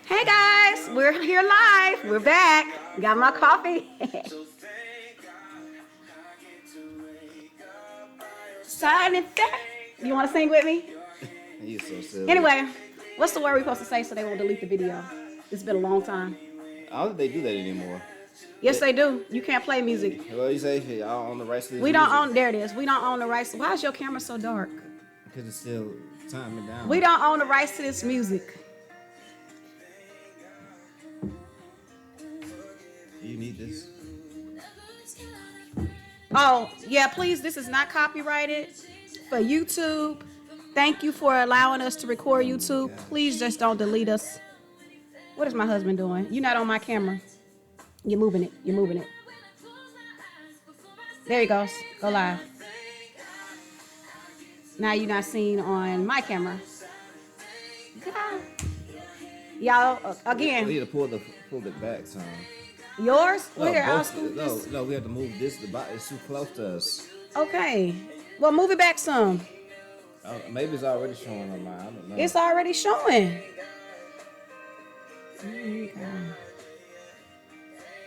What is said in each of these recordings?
Hey guys, we're here live. We're back. Got my coffee. Sign it back. You want to sing with me? He's so silly. Anyway, what's the word we're supposed to say so they won't delete the video? It's been a long time. I don't think they do that anymore. Yes, they do. You can't play music. Well, you say y'all own the rights to this We don't music? own. There it is. We don't own the rights. Why is your camera so dark? Because it's still timing down. We don't own the rights to this music. You need this. Oh, yeah, please, this is not copyrighted for YouTube. Thank you for allowing us to record YouTube. Please just don't delete us. What is my husband doing? You're not on my camera. You're moving it. You're moving it. There he goes. Go live. Now you're not seen on my camera. Y'all, We again, need to pull it back some. yours? No, Where? I'll both, scoot no, this. no, we have to move this. The body is too close to us. Okay. Well, move it back some. Maybe it's already showing on mine. I don't know. It's already showing. Okay.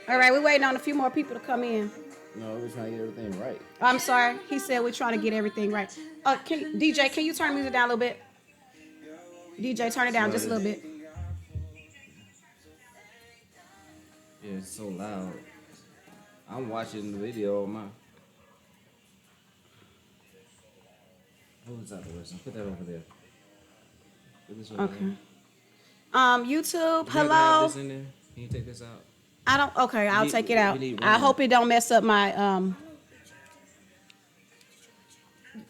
All right, we're waiting on a few more people to come in. No, we're trying to get everything right. I'm sorry. He said we're trying to get everything right. DJ, can you turn the music down a little bit? DJ, turn it down just a little bit. Yeah, it's so loud. I'm watching the video on my. What was out the West? Put that over there. Put this over Okay. there. YouTube, You have to have hello. this in there? Can you take this out? I don't. Okay, I'll take it out. we need I room. hope it don't mess up my.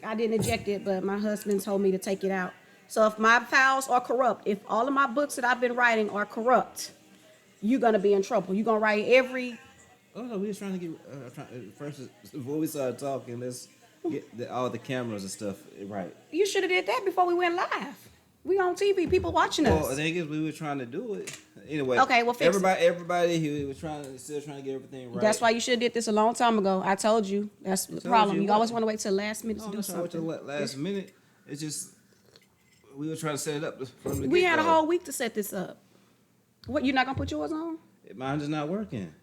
I didn't eject it, but my husband told me to take it out. So if my files are corrupt, if all of my books that I've been writing are corrupt, you're gonna be in trouble. You're gonna write every. Oh no, we was trying to get first before we started talking. Let's get all the cameras and stuff right. You should have did that before we went live. We on TV, people watching Well, the us. thing is, we were trying to do it anyway. Okay, well, fix it. everybody here was still trying to get everything right. That's why you should have did this a long time ago. I told you. That's the problem. You what? always want to wait till the last minute No, to do I'm not trying to wait till something. the last minute. It's just we were trying to set it up from the We had a get-go. whole week to set this up. What, you're not gonna put yours on? Mine's just not working.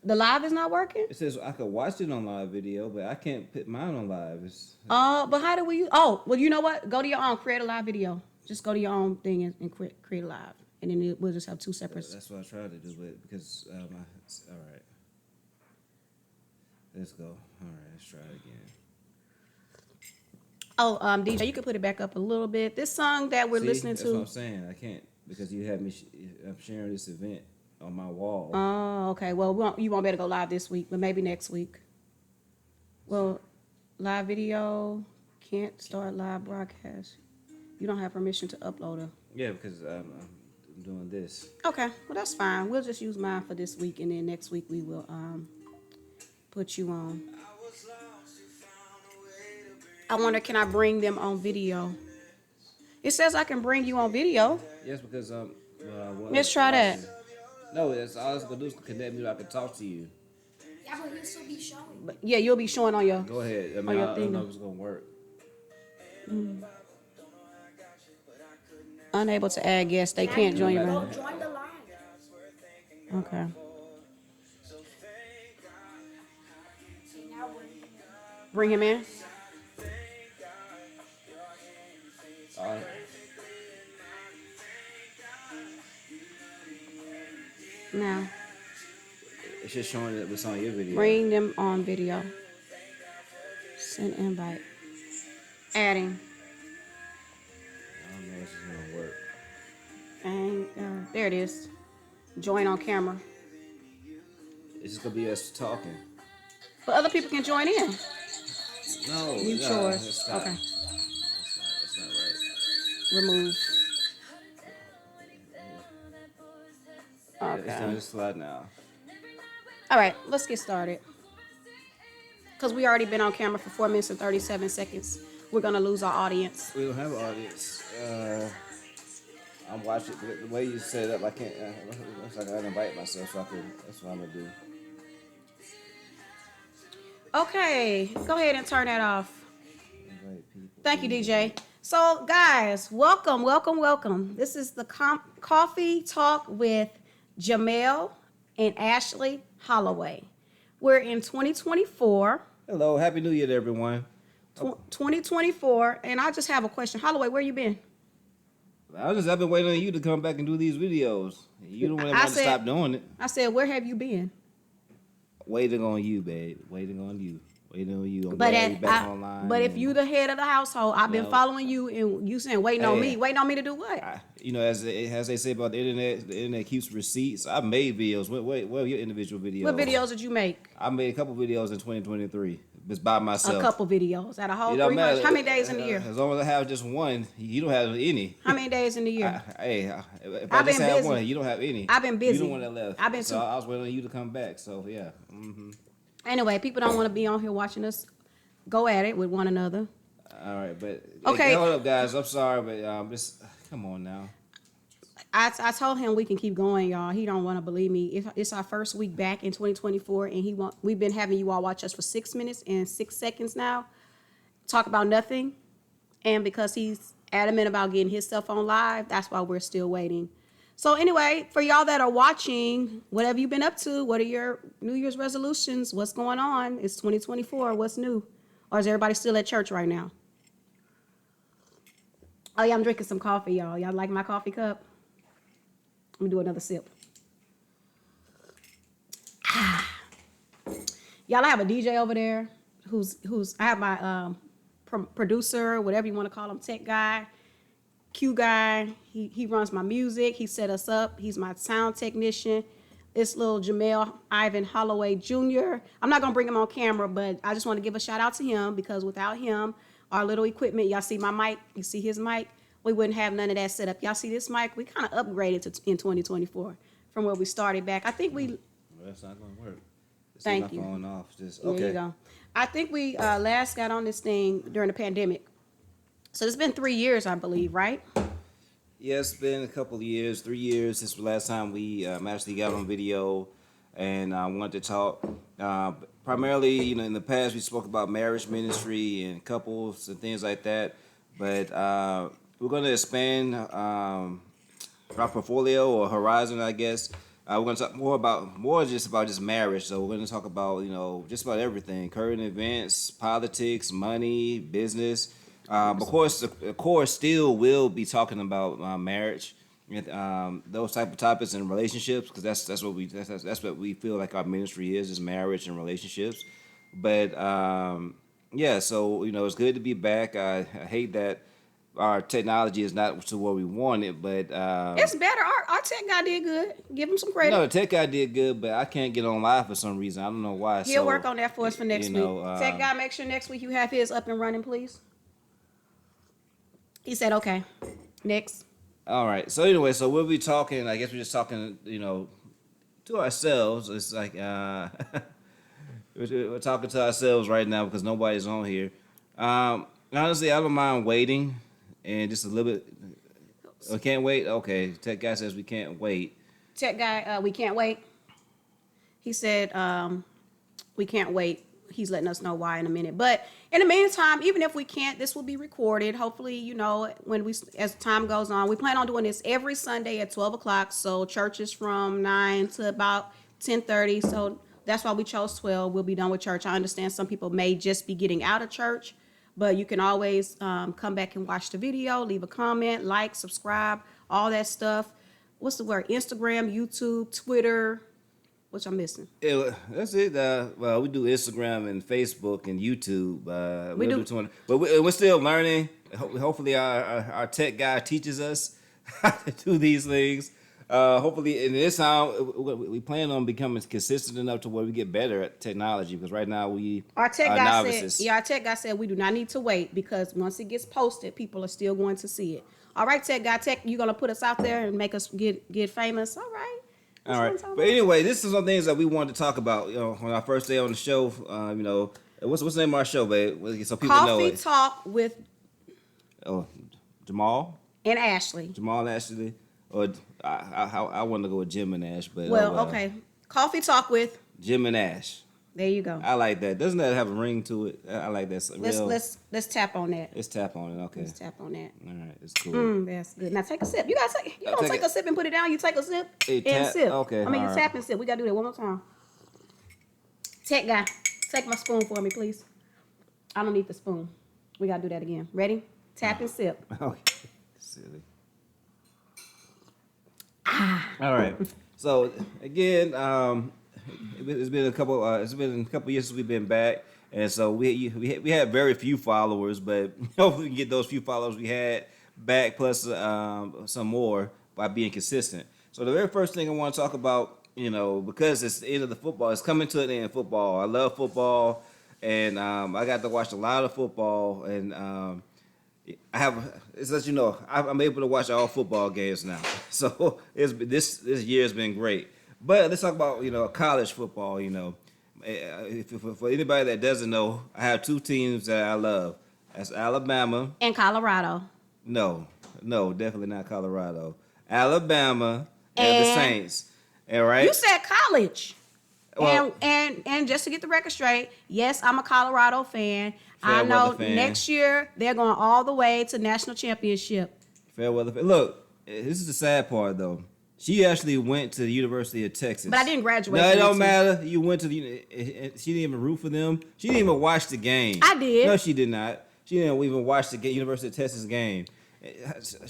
The live is not working? It says I could watch it on live video, but I can't put mine on live. But how do we use? Oh, well, you know what? Go to your own, create a live video. Just go to your own thing and create a live, and then we'll just have two separate. That's what I tried to do, but because all right, let's go. All right, let's try it again. Oh, DJ, you can put it back up a little bit. This song that we're See, listening that's what to. I'm saying. I can't because you had me. I'm sharing this event on my wall. Oh, okay. Well, you won't be able to go live this week, but maybe next week. Well, live video can't start live broadcast. You don't have permission to upload it. Yeah, because I'm doing this. Okay, well that's fine. We'll just use mine for this week, and then next week we will put you on. I wonder, can I bring them on video? It says I can bring you on video. Yes, because Let's try that. No, that's all it's gonna do is connect me so I can talk to you. Yeah, but he'll still be showing. But yeah, you'll be showing on your. Go ahead. I Oh, mean, your I thing don't know then. if it's gonna work. Unable to add guests. They can't join your Go room. join the live. Okay. See, now we're Bring him in. All right. Now, It's just showing that it's on your video. bring them on video. Send invite. Adding. I don't know if it's gonna work. And there it is. Join on camera. It's just gonna be us talking. But other people can join in. No, Mute no, yours. that's not- Okay. That's not right. Remove. It's gonna Okay. just slide now. All right, let's get started. Because we already been on camera for 4 minutes and 37 seconds. We're going to lose our audience. We don't have an audience. I'm watching the way you set it up. I can't. Looks like I gotta invite myself, so I can. That's what I'm gonna do. Okay, go ahead and turn that off. Invite people. Thank you, DJ. So, guys, welcome, welcome, welcome. This is the Coffee Talk with Jamel and Ashley Holloway. We're in 2024. Hello, happy New Year to everyone. 2024, and I just have a question. Holloway, where you been? I've been waiting on you to come back and do these videos. You don't want to stop doing it. I said, where have you been? Waiting on you, babe. Waiting on you. Waiting on you. I'm But glad you back online. if you the head of the household, I've been following you, and you saying waiting on me to do what? As they say about the internet keeps receipts. I made videos. What are your individual videos? What videos did you make? I made a couple videos in 2023. Just by myself. A couple videos out of whole It don't 3 months. matter. How many days in the year? As long as I have just one, you don't have any. How many days in the year? If I just have one, you don't have any. I've been busy. You the one that left. I've been so I was waiting on you to come back. So yeah. Mm-hmm. Anyway, people don't want to be on here watching us go at it with one another. All right, but okay. Hey, hold up, guys. I'm sorry, but just come on now. I told him we can keep going, y'all. He don't want to believe me. If it's our first week back in 2024, and we've been having you all watch us for 6 minutes and 6 seconds now, talk about nothing, and because he's adamant about getting his stuff on live, that's why we're still waiting. So anyway, for y'all that are watching, what have you been up to? What are your New Year's resolutions? What's going on? It's 2024. What's new? Or is everybody still at church right now? Oh yeah, I'm drinking some coffee, y'all. Y'all like my coffee cup? Let me do another sip. Y'all, I have a DJ over there who's I have my producer, whatever you want to call him, tech guy, Q guy. He runs my music. He set us up. He's my sound technician. It's little Jamel Ivan Holloway Jr. I'm not gonna bring him on camera, but I just want to give a shout out to him because without him, our little equipment, y'all see my mic, you see his mic, we wouldn't have none of that set up. Y'all see this mic? We kind of upgraded in 2024 from where we started back. I think we. Well, that's not gonna work. Thank you. My phone off. Just There okay. you go. I think we last got on this thing during the pandemic. So it's been 3 years, I believe, right? Yeah, it's been a couple of years, 3 years since the last time we actually got on video, and I wanted to talk. Primarily, in the past we spoke about marriage ministry and couples and things like that, but we're going to expand our portfolio or horizon, I guess. We're going to talk more just about marriage. So we're going to talk about just about everything: current events, politics, money, business. Of course, the core still will be talking about marriage, and those type of topics and relationships, because that's what we feel like our ministry is marriage and relationships. But yeah, so it's good to be back. I hate that our technology is not to where we want it, but It's better. Our tech guy did good. Give him some credit. no, the tech guy did good, but I can't get on live for some reason. I don't know why. He'll work on that for us for next week. know, Tech guy, make sure next week you have his up and running, please. He said, okay. Next. All right. So anyway, so we'll be talking. I guess we're just talking, to ourselves. It's like we're talking to ourselves right now because nobody's on here. Honestly, I don't mind waiting and just a little bit. We can't wait. Okay. Tech guy says we can't wait. Tech guy, we can't wait. He said, we can't wait. He's letting us know why in a minute. But in the meantime, even if we can't, this will be recorded. Hopefully, as time goes on, we plan on doing this every Sunday at 12 o'clock. So church is from 9 to about 10:30. So that's why we chose 12. We'll be done with church. I understand some people may just be getting out of church, but you can always come back and watch the video, leave a comment, like, subscribe, all that stuff. What's the word? Instagram, YouTube, Twitter. Which I'm missing. Yeah, that's it. Well, we do Instagram and Facebook and YouTube. We do. 20, but we're still learning. Hopefully, our tech guy teaches us how to do these things. Hopefully, in this time, we plan on becoming consistent enough to where we get better at technology. Because right now our tech are guy novices. said, our tech guy said we do not need to wait because once it gets posted, people are still going to see it. All right, tech guy, you're gonna put us out there and make us get famous. All right. All right, but anyway, this is some things that we wanted to talk about. On our first day on the show, what's the name of our show, babe? So people know it. Coffee Talk with Jamal and Ashley. Jamal and Ashley, or I want to go with Jim and Ash, but Okay. Coffee Talk with Jim and Ash. There you go. I like that. Doesn't that have a ring to it? I like that. Let's tap on that. Let's tap on it. Okay. Let's tap on that. All right. It's cool. That's good. Now take a sip. You gotta take. You I'll don't take take a sip and put it down. You take a sip Hey, and tap. sip. Okay, I mean, you all tap right. and sip. We gotta do that one more time. Tech guy, take my spoon for me, please. I don't need the spoon. We gotta do that again. Ready? Tap and sip. Okay. Silly. All right. So again, it's been a couple. It's been a couple years since we've been back, and so we had very few followers, but hopefully we can get those few followers we had back plus some more by being consistent. So the very first thing I want to talk about, because it's the end of the football, it's coming to an end of football. I love football, and I got to watch a lot of football, and it's as you know, I'm able to watch all football games now. So this year has been great. But let's talk about college football. For anybody that doesn't know, I have two teams that I love. That's Alabama. In Colorado. No, definitely not Colorado. Alabama and the Saints. All right. You said college. Well- and just to get the record straight, yes, I'm a Colorado fan. I Fair know weather fan. next year they're going all the way to national championship. Fairweather. Look, this is the sad part though. She actually went to the University of Texas. But I didn't graduate. No, it from don't UT. matter. You went to the. She didn't even root for them. She didn't even watch the game. I did. No, she did not. She didn't even watch the University of Texas game.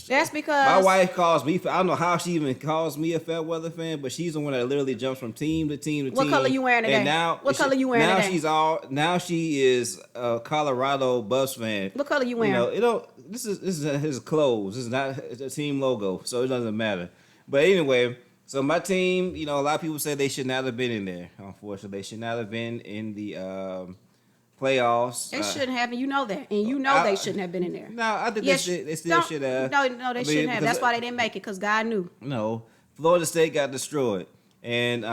That's because My wife calls me. I don't know how she even calls me a Fairweather fan, but she's the one that literally jumps from team to team to What team. color you wearing today? And now, What color you wearing now today? Now she is a Colorado Buffs fan. What color you wearing? It don't. This is his clothes. This is not a team logo, so it doesn't matter. But anyway, so my team. A lot of people say they should not have been in there. Unfortunately, they should not have been in the playoffs. They shouldn't have, and you know that, and they shouldn't have been in there. No, I think Yes, they still don't- should have. No, they shouldn't have. That's why they didn't make it, because God knew. No, Florida State got destroyed, and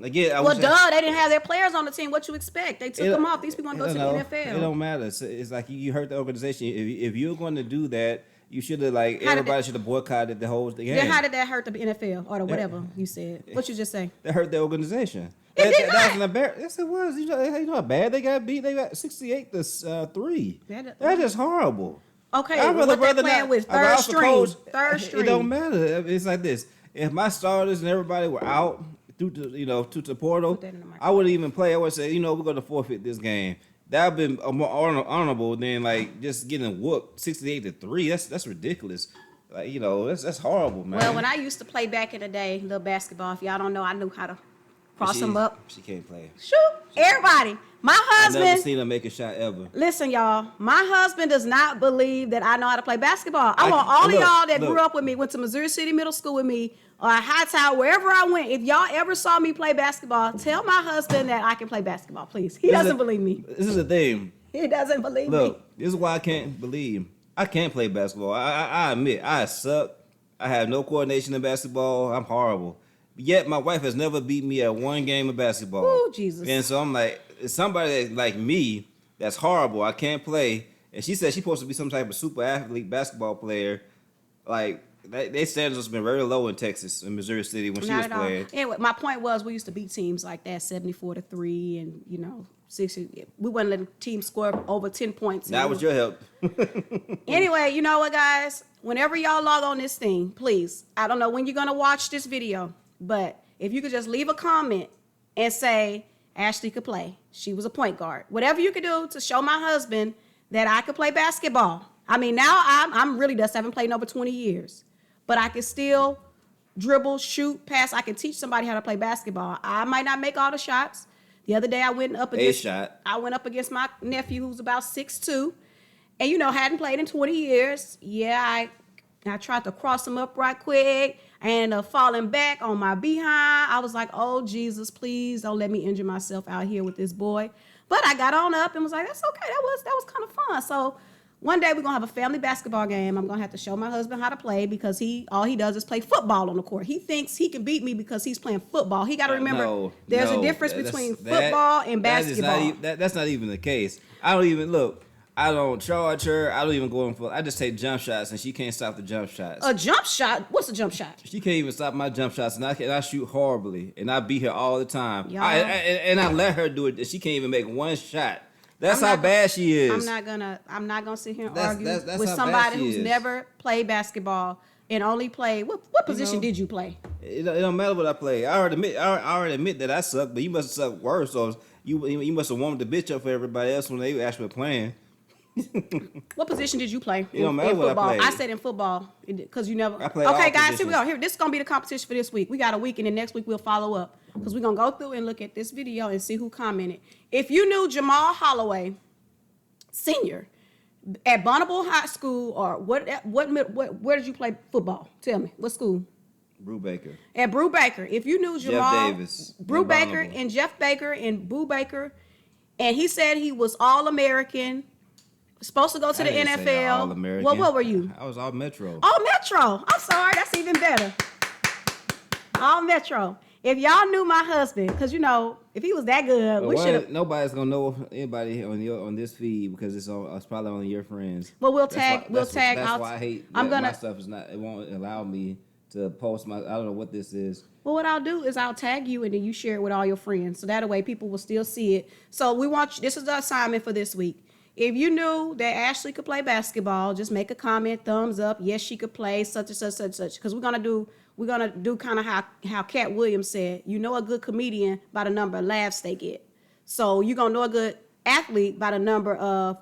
again, Well, they didn't have their players on the team. What you expect? They took them off. These people want to go to the NFL. It don't matter. It's like you hurt the organization. If you're going to do that, you should have How did everybody should have boycotted the whole game. Then how did that hurt the NFL or the whatever you said? What you just say? That hurt the organization. It did That not. was an embarrassment. Yes, it was. You know how bad they got beat. They got 68-3. That's just horrible. Okay, I'd what they rather playing not- with? if I Third was the string. coach, Third It string. don't matter. It's like this. If my starters and everybody were out due to to the portal, that in the microphone. I wouldn't even play. I would say, we're going to forfeit this game. That would have been more honorable than just getting whooped 68-3. That's ridiculous. That's horrible, man. Well, when I used to play back in the day, little basketball, if y'all don't know, I knew how to cross them up. She can't play. Shoot, everybody. My I've never husband. seen her make a shot ever. Listen, y'all. My husband does not believe that I know how to play basketball. I I- want all of look, y'all that look. grew up with me, went to Missouri City Middle School with me, or Hightower, wherever I went. If y'all ever saw me play basketball, tell my husband that I can play basketball, please. He doesn't believe me. This is the thing. He doesn't believe me. Look, this is why I can't believe. I can't play basketball. I admit, I suck. I have no coordination in basketball. I'm horrible. Yet my wife has never beat me at one game of basketball. Ooh, Jesus. And so I'm like, it's somebody that's like me that's horrible. I can't play. And she said she's supposed to be some type of super athlete basketball player. Like, their standards have been very low in Texas, in Missouri City when she Not was at all. playing. Anyway, my point was we used to beat teams like that, 74-3, and 60. We wouldn't let a team score over 10 points. That was your help. Anyway, you know what, guys? Whenever y'all log on this thing, please, I don't know when you're going to watch this video, but if you could just leave a comment and say, Ashley could play. She was a point guard. Whatever you could do to show my husband that I could play basketball. I mean, now I'm really just haven't played in over 20 years, but I can still dribble, shoot, pass. I can teach somebody how to play basketball. I might not make all the shots. The other day I went up against I went up against my nephew who's about 6'2", and hadn't played in 20 years. Yeah, I tried to cross him up right quick and falling back on my behind. I was like, oh Jesus, please don't let me injure myself out here with this boy. But I got on up and was like, that's okay. That was kind of fun. So one day we're gonna have a family basketball game. I'm gonna have to show my husband how to play because all he does is play football on the court. He thinks he can beat me because he's playing football. He got to remember there's a difference between football and basketball. That's not even the case. I don't even look. I don't charge her. I don't even go in for. I just take jump shots, and she can't stop the jump shots. A jump shot? What's a jump shot? She can't even stop my jump shots, and I shoot horribly, and I beat her all the time. Y'all- And I let her do it. And she can't even make one shot. That's I'm how not bad she is. I'm not gonna sit here and That's- argue that's with how somebody bad she who's is. never played basketball and only played. What position did you play? It don't matter what I play. I already admit that I suck, but you must have sucked worse. So you must have warmed the bitch up for everybody else when they actually playing. What position did you play? It don't matter what I football. played. I said in football because you never. I played all Okay, guys, here we positions. go. Here, this is gonna be the competition for this week. We got a week, and then next week we'll follow up because we're gonna go through and look at this video and see who commented. If you knew Jamal Holloway, Senior, at Bonneville High School, or where did you play football? Tell me, what school? Brubaker. At Brew Baker. If you knew Jamal Davis Brew in Baker Bonneville. and Jeff Baker and Brew Baker, and he said he was All-American, supposed to go to I the didn't say NFL. All-American. What were you? I was all Metro. All Metro. I'm sorry, that's even better. All Metro. If y'all knew my husband, because if he was that good, we should have. Nobody's gonna know anybody on this feed because it's probably only your friends. Well, we'll That's tag. why- We'll that's- tag. That's why I hate. I'm that gonna. my stuff is not. It won't allow me to post my. I don't know what this is. Well, what I'll do is I'll tag you and then you share it with all your friends. So that way people will still see it. So we want you, this is the assignment for this week. If you knew that Ashley could play basketball, just make a comment, thumbs up. Yes, she could play such and such, such and such. Because we're gonna do kind of how Cat Williams said, you know a good comedian by the number of laughs they get. So you're gonna know a good athlete by the number of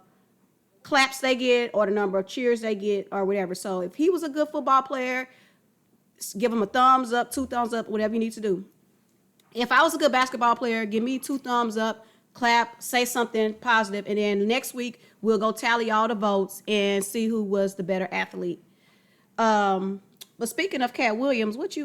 claps they get or the number of cheers they get or whatever. So if he was a good football player, give him a thumbs up, 2 thumbs up, whatever you need to do. If I was a good basketball player, give me 2 thumbs up, clap, say something positive, and then next week we'll go tally all the votes and see who was the better athlete. But speaking of Cat Williams, what did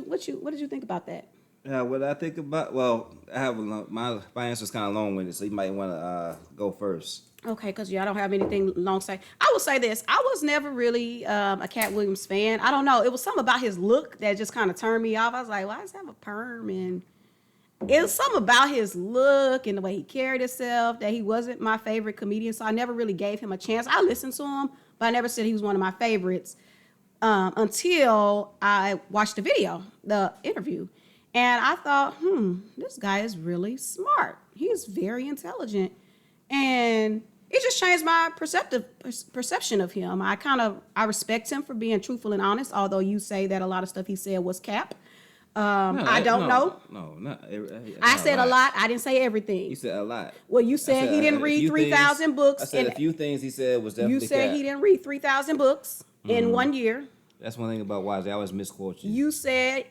you think about that? What I think about? Well, I have my answer's kind of long-winded, so you might want to go first. Okay, because y'all don't have anything long to say. I will say this. I was never really a Cat Williams fan. I don't know. It was something about his look that just kind of turned me off. I was like, why does he have a perm? And it was something about his look and the way he carried himself that he wasn't my favorite comedian. So I never really gave him a chance. I listened to him, but I never said he was one of my favorites until I watched the video, the interview. And I thought, this guy is really smart. He's very intelligent. And it just changed my perception of him. I respect him for being truthful and honest, although you say that a lot of stuff he said was cap. I don't know. No, not. I said a lot. I didn't say everything. You said a lot. Well, you said he didn't read 3,000 books. I said and a few things he said was definitely. you said cap. he didn't read 3,000 books in 1 year. That's one thing about Wise. They always misquote you. You said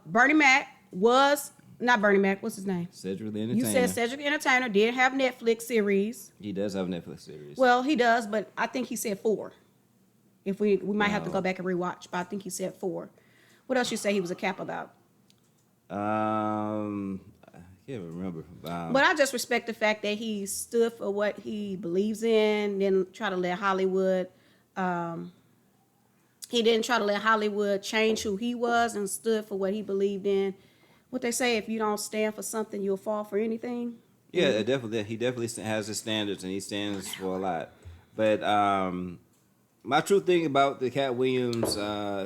Bernie Mac was not Bernie Mac. What's his name? Cedric the Entertainer. You said Cedric the Entertainer did have Netflix series. He does have a Netflix series. Well, he does, but I think he said 4. If we might have to go back and rewatch, but I think he said 4. What else you say he was a cap about? I can't remember. But I just respect the fact that he stood for what he believes in, didn't try to let Hollywood. He didn't try to let Hollywood change who he was and stood for what he believed in. What they say, if you don't stand for something, you'll fall for anything. Yeah, definitely. He definitely has his standards, and he stands for a lot. But my true thing about the Cat Williams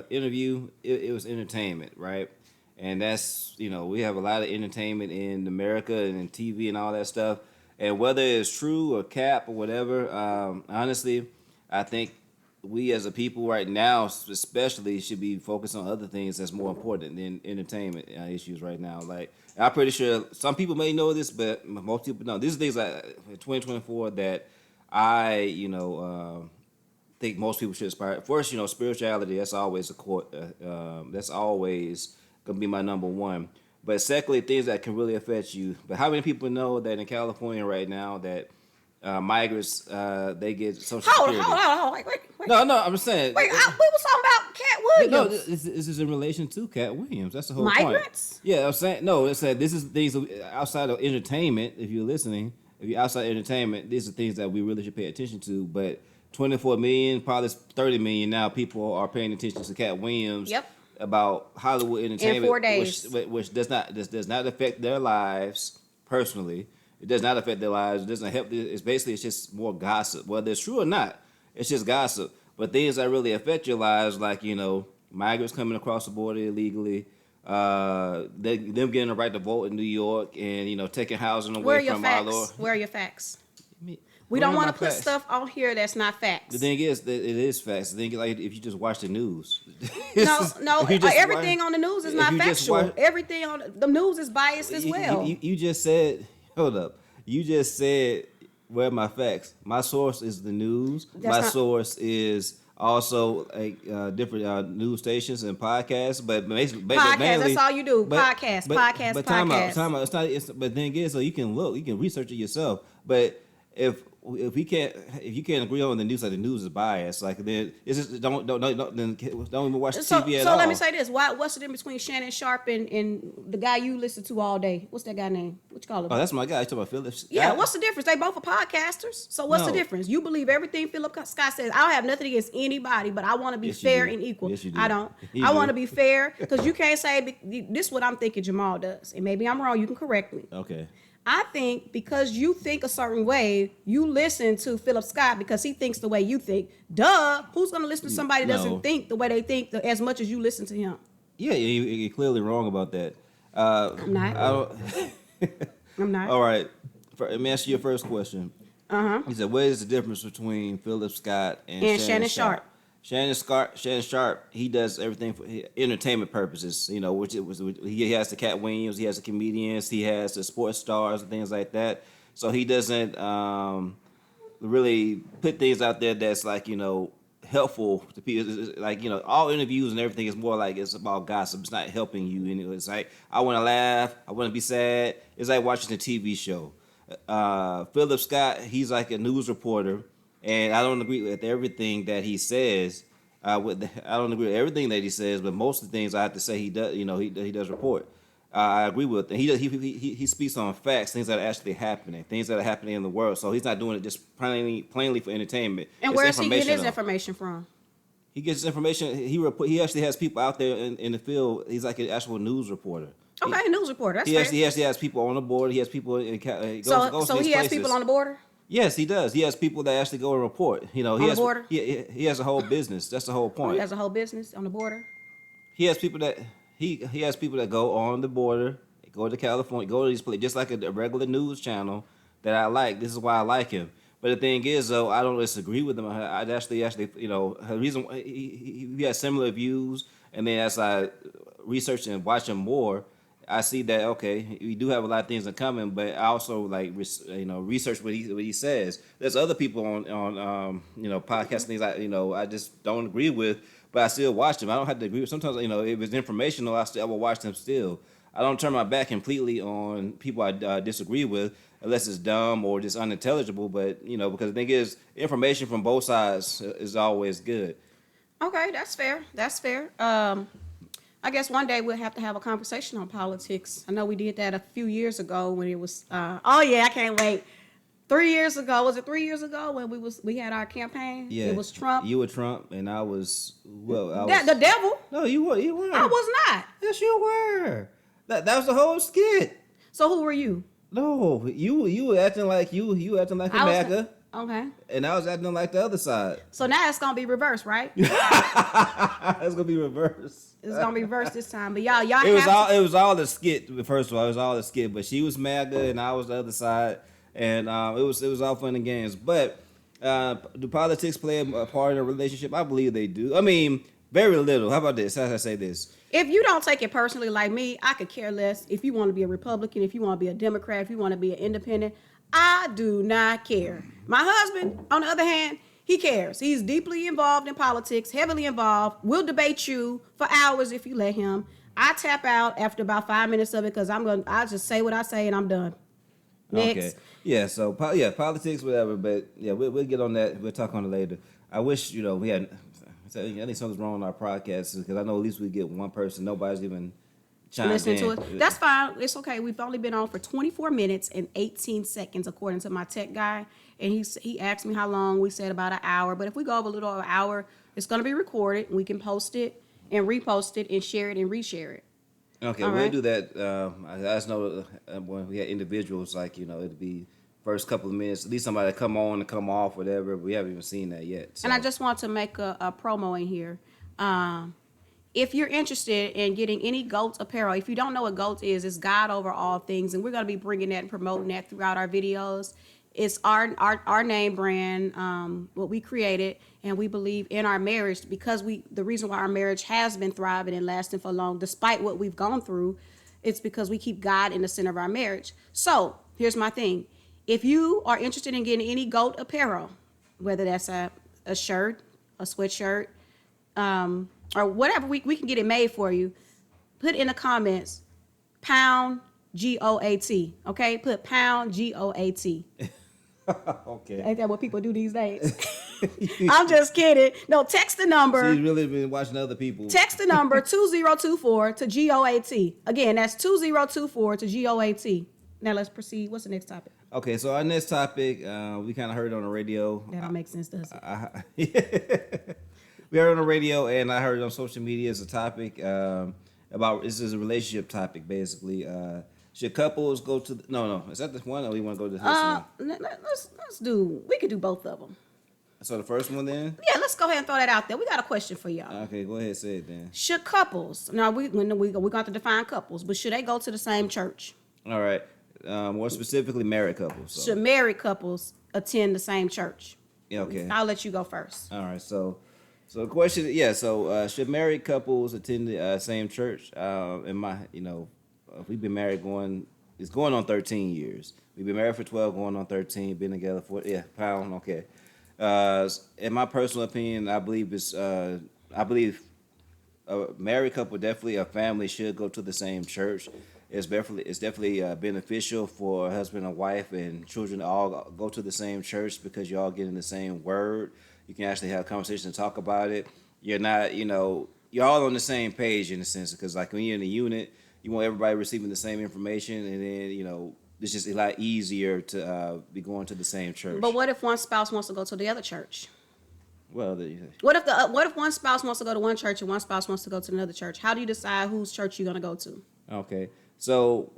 interview, it was entertainment, right? And that's, we have a lot of entertainment in America and in TV and all that stuff. And whether it's true or cap or whatever, honestly, I think we as a people right now especially should be focused on other things that's more important than entertainment issues right now. Like, I'm pretty sure some people may know this, but most people don't. These are things like 2024 that I, think most people should aspire. First, spirituality, that's always that's always gonna be my number one. But secondly, things that can really affect you. But how many people know that in California right now that migrants they get Social Security? Hold on. Wait. No, I'm just saying. Wait, we was talking about Cat Williams. No, this is in relation to Cat Williams. That's the whole Migrants? point. Yeah, I'm saying no. It's that this is things outside of entertainment. If you're listening, if you're outside entertainment, these are things that we really should pay attention to. But 24 million, probably 30 million now, people are paying attention to Cat Williams. Yep. About Hollywood entertainment, In 4 days. which does not affect their lives personally. It does not affect their lives. It doesn't help. It's just more gossip, whether it's true or not. It's just gossip. But things that really affect your lives, like migrants coming across the border illegally, them getting the right to vote in New York, and taking housing Where are away your from our facts? Lord. Where are your facts? We Where don't are want my to put facts? stuff on here that's not facts. The thing is, that it is facts. The thing is, like, if you just watch the news. No, If you just everything watch- on the news is if not you just factual. watch- Everything on the news is biased as well. You just said, hold up. You just said, where are my facts? My source is the news. That's My not- source is also different news stations and podcasts. But basically, Podcast, mainly, that's all you do. Podcast. But time out. It's not. But the thing is, so you can look, you can research it yourself. But if you can't agree on the news, like the news is biased, like then it's just don't even watch So TV at all. let me say this: what's the difference between Shannon Sharp and the guy you listen to all day? What's that guy name? What you call him? Oh, that's my guy. You talking about Phillips? Yeah, what's the difference? They both are podcasters. So what's the No. difference? You believe everything Philip Scott says. I don't have nothing against anybody, but I want to be Yes, you fair do. and equal. Yes, you do. I don't. You I do. want to be fair because you can't say this is what I'm thinking Jamal does. And maybe I'm wrong. You can correct me. Okay. I think because you think a certain way, you listen to Philip Scott because he thinks the way you think. Duh. Who's going to listen to somebody that No. doesn't think the way they think as much as you listen to him? Yeah, you're clearly wrong about that. I'm not. I don't. I'm not. All right. Let me ask you your first question. Uh-huh. He said, "What is the difference between Philip Scott and Shannon Sharp? Shannon Sharp, he does everything for entertainment purposes. He has the Cat Williams, he has the comedians, he has the sports stars and things like that. So he doesn't really put things out there that's helpful to people. It's like all interviews and everything is more like it's about gossip. It's not helping you. And it's like I want to laugh, I want to be sad. It's like watching a TV show. Philip Scott, he's like a news reporter, and I don't agree with everything that he says. I don't agree with everything that he says, but most of the things I have to say he does. He does report. I agree with it. He speaks on facts, things that are actually happening, things that are happening in the world. So he's not doing it just plainly for entertainment. And It's where's he getting his informational. information from? He gets his information. He actually has people out there in the field. He's like an actual news reporter. Okay, news reporter. That's He fair. actually has people on the board. He has people in. So he has people on the border? Yes, he does. He has people that actually go and report. He the has border? He has a whole business. That's the whole point. He has a whole business on the border? He has people that he has people that go on the border, go to California, go to these places, just like a regular news channel that I like. This is why I like him. But the thing is, though, I don't disagree with him. I actually, the reason he has similar views, and then as I research and watch him more, I see that okay, we do have a lot of things in common. But I also research what he says. There's other people on podcasts things I just don't agree with, but I still watch them. I don't have to agree with. Sometimes if it's informational, I will watch them still. I don't turn my back completely on people I disagree with unless it's dumb or just unintelligible. But because the thing is, information from both sides is always good. Okay, that's fair. That's fair. I guess one day we'll have to have a conversation on politics. I know we did that a few years ago when it was. Oh yeah, I can't wait. 3 years ago, was it 3 years ago when we had our campaign? Yeah, It was Trump. You were Trump, and I was The devil? No, you were. You were. I was not. Yes, you were. That was the whole skit. So who were you? No, you were acting like you acting like a I was- MAGA, Okay. and I was acting like the other side. So now it's gonna be reversed, right? It's gonna be reversed. It's gonna be reversed this time. But y'all It was all the skit. First of all, it was all the skit. But she was MAGA and I was the other side, and it was all fun and games. But do politics play a part in a relationship? I believe they do. I mean, very little. How about this? How should I say this? If you don't take it personally like me, I could care less. If you want to be a Republican, if you want to be a Democrat, if you want to be an independent, I do not care. My husband, on the other hand, he cares. He's deeply involved in politics, heavily involved. Will debate you for hours if you let him. I tap out after about 5 minutes of it because I'll just say what I say and I'm done. Next. Okay. Yeah. So politics, whatever. But yeah, we'll get on that. We'll talk on it later. I wish we had. I think something's wrong on our podcast because I know at least we get one person. Nobody's even chimed Listening in. to it. That's fine. It's okay. We've only been on for 24 minutes and 18 seconds, according to my tech guy. And he asked me how long. We said about an hour. But if we go over a little over an hour, it's going to be recorded. We can post it and repost it and share it and reshare it. Okay, All we'll right. do that. I just know when we had individuals, like, it'd be first couple of minutes, at least somebody come on and come off, whatever. We haven't even seen that yet. So. And I just want to make a promo in here. If you're interested in getting any GOAT apparel, if you don't know what GOAT is, it's God over all things, and we're going to be bringing that and promoting that throughout our videos. It's our name brand, what we created, and we believe in our marriage because the reason why our marriage has been thriving and lasting for long, despite what we've gone through, it's because we keep God in the center of our marriage. So here's my thing: if you are interested in getting any GOAT apparel, whether that's a shirt, a sweatshirt, or whatever, we can get it made for you. Put in the comments, pound GOAT. Okay, put pound GOAT. Okay. Ain't that what people do these days? I'm just kidding. No, text the number. She's really been watching other people. Text the number 2024 to GOAT. Again, that's 2024 to GOAT. Now let's proceed. What's the next topic? Okay, so our next topic, we kind of heard on the radio. That don't make sense, does it? We heard on the radio, and I heard on social media as a topic about, this is a relationship topic, basically. Should couples go to no, is that the one, or we want to go to this one? We could do both of them. So the first one then? Yeah, let's go ahead and throw that out there. We got a question for y'all. Okay, go ahead, say it then. Should couples, now we're going to define couples, but should they go to the same church? All right, more specifically married couples. So. Should married couples attend the same church? Yeah, okay. I'll let you go first. All right, so the question, should married couples attend the same church? We've been married it's going on 13 years. We've been married for 12, going on 13, been together for, pound, okay. In my personal opinion, I believe a married couple, definitely a family, should go to the same church. It's definitely beneficial for a husband and wife and children to all go to the same church because you're all getting the same word. You can actually have conversations and talk about it. You're not, you're all on the same page in a sense, because like when you're in a unit, you want everybody receiving the same information, and then, it's just a lot easier to be going to the same church. But what if one spouse wants to go to the other church? Well, What if one spouse wants to go to one church and one spouse wants to go to another church? How do you decide whose church you're going to go to? okay. So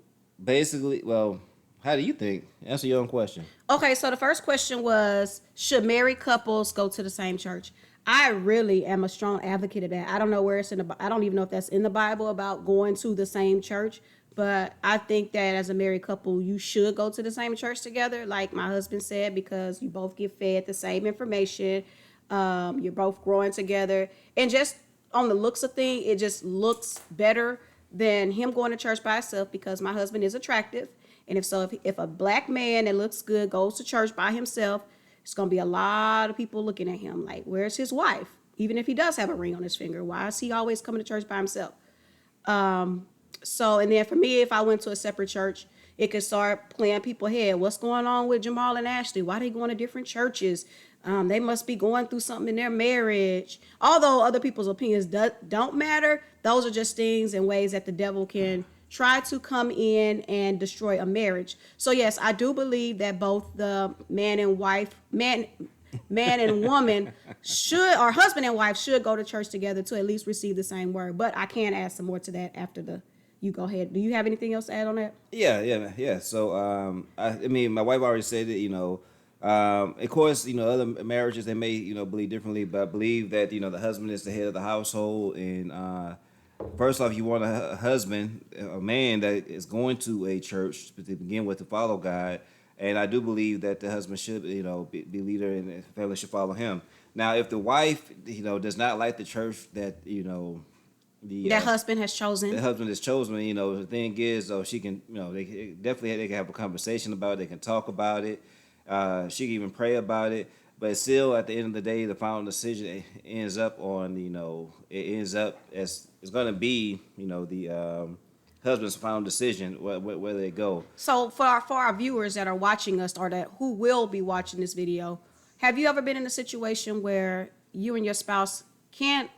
basically, well, how do you think? Answer your own question. Okay, so the first question was, should married couples go to the same church? I really am a strong advocate of that. I don't know where it's I don't even know if that's in the Bible about going to the same church, but I think that as a married couple, you should go to the same church together, like my husband said, because you both get fed the same information. You're both growing together, and just on the looks of things, it just looks better than him going to church by himself, because my husband is attractive. And if a black man that looks good goes to church by himself, it's going to be a lot of people looking at him like, where's his wife? Even if he does have a ring on his finger, why is he always coming to church by himself? And then for me, if I went to a separate church, it could start playing people's head. What's going on with Jamal and Ashley? Why are they going to different churches? They must be going through something in their marriage. Although other people's opinions don't matter, those are just things and ways that the devil can try to come in and destroy a marriage. So yes, I do believe that both the man and woman should, or husband and wife should go to church together to at least receive the same word. But I can add some more to that after you go ahead. Do you have anything else to add on that? Yeah. So, my wife already said it, of course, other marriages, they may, believe differently, but I believe that, the husband is the head of the household. And first off, you want a husband, a man that is going to a church to begin with, to follow God. And I do believe that the husband should, be leader, and the family should follow him. Now, if the wife, does not like the church that, that husband has chosen. The husband is chosen. The thing is, she can, they can have a conversation about it. They can talk about it. She can even pray about it. But still, at the end of the day, the final decision ends up on, as it's going to be, the husband's final decision where they go. So for our viewers that are watching us, or who will be watching this video, have you ever been in a situation where you and your spouse can't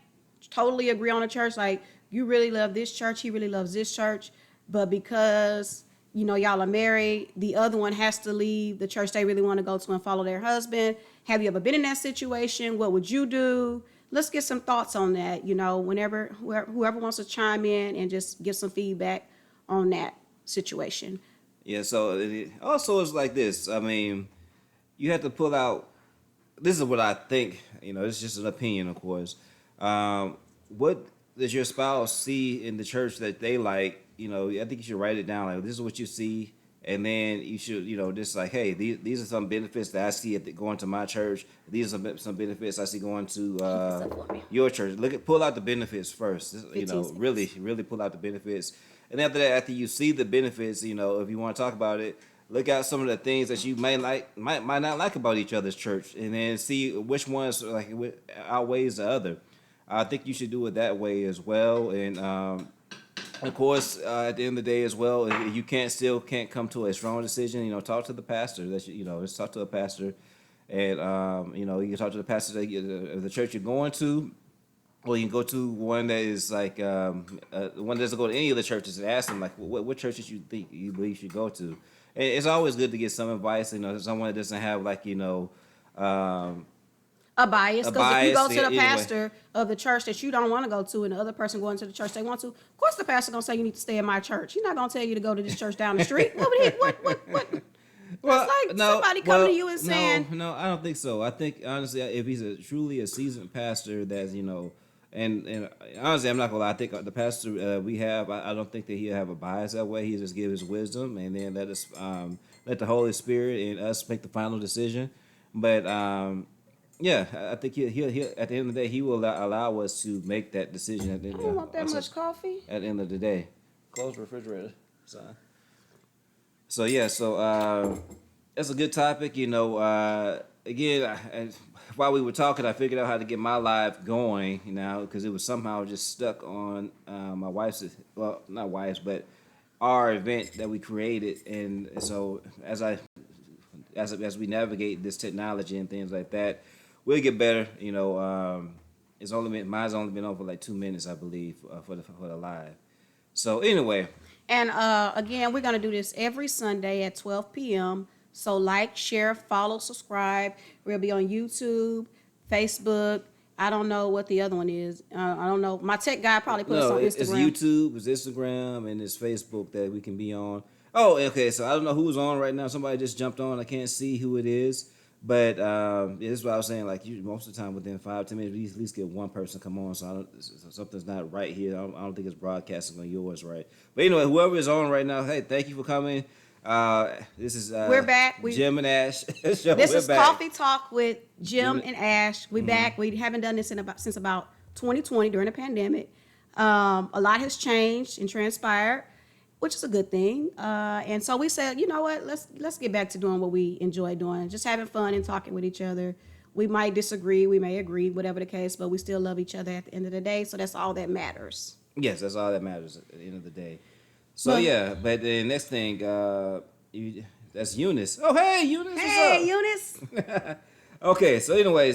totally agree on a church? Like, you really love this church, he really loves this church, but because y'all are married, the other one has to leave the church they really want to go to and follow their husband. Have you ever been in that situation? What would you do? let's get some thoughts on that. You know, whenever whoever wants to chime in and just give some feedback on that situation. Yeah, so also it's like this. I mean, you have to pull out. This is what I think. You know, it's just an opinion, of course. What does your spouse see in the church that they like? You know, I think you should write it down. Like, this is what you see, and then you should, you know, just like, hey, these are some benefits that I see going to my church. These are some benefits I see going to your church. Pull out the benefits first. You know, 15 really pull out the benefits. And after that, after you see the benefits, you know, if you want to talk about it, look at some of the things that you might not like about each other's church, and then see which ones like outweighs the other. I think you should do it that way as well. And of course, at the end of the day as well, if you can't come to a strong decision, you know, talk to the pastor. Just talk to a pastor, and you know, you can talk to the pastor of the church you're going to. Well, you can go to one that is like one that doesn't go to any of the churches and ask them like, what churches you believe you should go to. And it's always good to get some advice. You know, someone that doesn't have like, you know, a bias. Because if you go to the anyway. pastor of the church that you don't want to go to, and the other person going to the church they want to, of course the pastor gonna say you need to stay in my church. He's not gonna tell you to go to this church down the street. What? Well, It's like somebody coming to you and saying, no, I don't think so. I think honestly, if he's truly a seasoned pastor, that's, you know, and honestly, I'm not gonna lie. I think the pastor we have, I don't think that he'll have a bias that way. He just give his wisdom, and then let the Holy Spirit and us make the final decision. But yeah, I think he'll at the end of the day, he will allow us to make that decision. I don't want that much coffee. At the end of the day, close the refrigerator, son. So yeah, so that's a good topic. You know, again, while we were talking, I figured out how to get my live going now, because it was somehow just stuck on my wife's, well, not wife's, but our event that we created. And so as we navigate this technology and things like that, we'll get better. You know, mine's only been on for like 2 minutes, I believe, for the live. So anyway. And again, we're going to do this every Sunday at 12 p.m. So like, share, follow, subscribe. We'll be on YouTube, Facebook. I don't know what the other one is. I don't know. My tech guy probably put us on Instagram. It's YouTube, it's Instagram, and it's Facebook that we can be on. Oh, okay. So I don't know who's on right now. Somebody just jumped on. I can't see who it is. But this is what I was saying. Like, most of the time, within 5-10 minutes, we at least get one person come on. So something's not right here. I don't think it's broadcasting on yours right. But anyway, whoever is on right now, hey, thank you for coming. This is we're back. Jim and Ash. This is back. Coffee Talk with Jim and Ash. We're back. We haven't done this since about 2020 during the pandemic. A lot has changed and transpired, which is a good thing. And so we said, you know what, let's get back to doing what we enjoy doing, just having fun and talking with each other. We might disagree, we may agree, whatever the case, but we still love each other at the end of the day. So that's all that matters. Yes, that's all that matters at the end of the day. So yeah, but the next thing, that's Eunice. Oh, hey, Eunice. Hey, Eunice. Okay, so anyway,